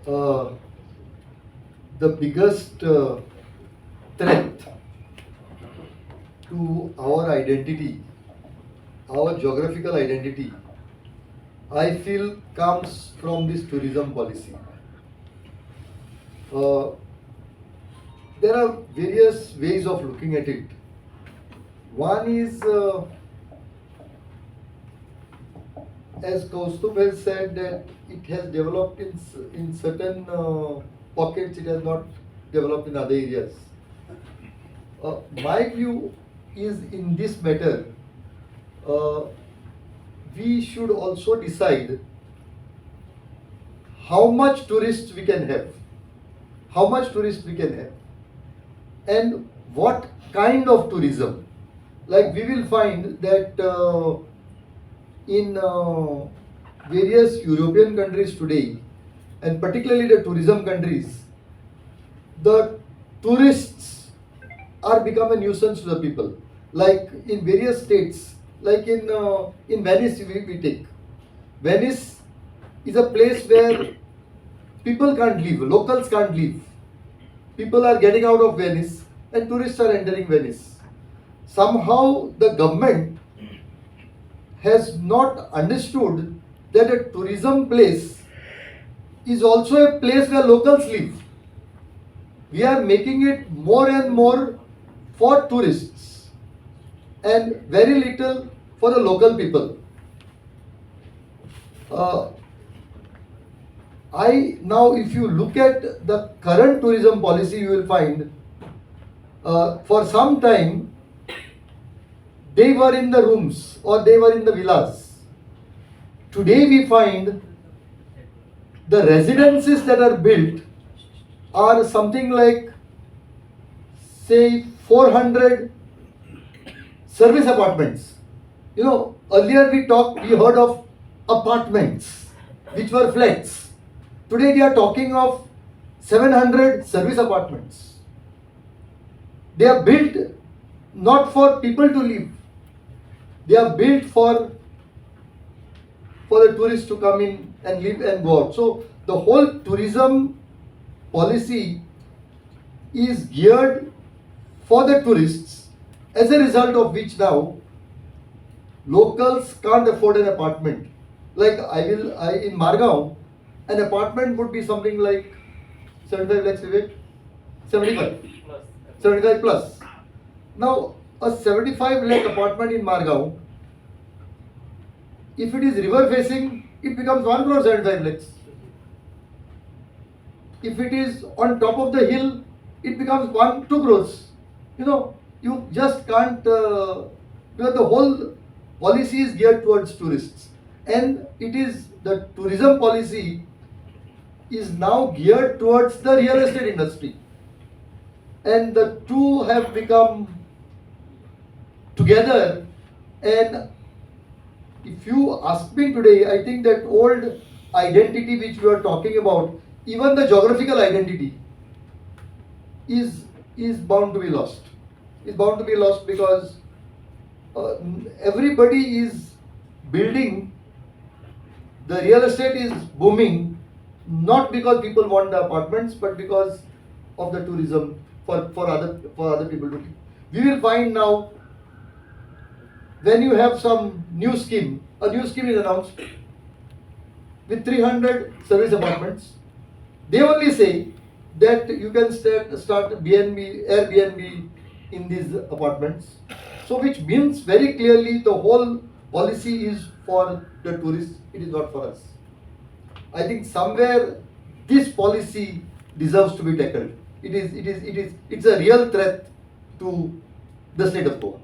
uh, the biggest threat to our identity, our geographical identity, I feel comes from this tourism policy. Uh, there are various ways of looking at it. One is, as Kaustubh has said, that it has developed in certain pockets, it has not developed in other areas. My view is in this matter, uh, we should also decide how much tourists we can have, and what kind of tourism. Like we will find that in various European countries today, and particularly the tourism countries, the tourists are become a nuisance to the people. Like in various states, like in Venice, we take. Venice is a place where people can't live, locals can't live. People are getting out of Venice, and tourists are entering Venice. Somehow the government has not understood that a tourism place is also a place where locals live. We are making it more and more for tourists and very little for the local people. Now, if you look at the current tourism policy, you will find for some time they were in the rooms or they were in the villas. Today we find the residences that are built are something like, say, 400 service apartments. You know, earlier we heard of apartments, which were flats. Today we are talking of 700 service apartments. They are built not for people to live. They are built for the tourists to come in and live and go out. So the whole tourism policy is geared for the tourists, as a result of which now locals can't afford an apartment. Like in Margao, an apartment would be something like 75 lakhs, Vivek? 75 plus. Now, a 75 lakh apartment in Margao, if it is river facing, it becomes 1 crore 75 lakhs. If it is on top of the hill, it becomes 2 crores. You know, you just can't, because the whole policy is geared towards tourists. And the tourism policy is now geared towards the real estate industry. And the two have become together. And if you ask me today, I think that old identity which we are talking about, even the geographical identity, is bound to be lost. Is bound to be lost because everybody is building. The real estate is booming, not because people want the apartments, but because of the tourism for other people to live. We will find now, when you have some new scheme, a new scheme is announced with 300 service apartments. They only say that you can start Airbnb in these apartments. So which means very clearly the whole policy is for the tourists, it is not for us. I think somewhere this policy deserves to be tackled. It's a real threat to the state of Goa.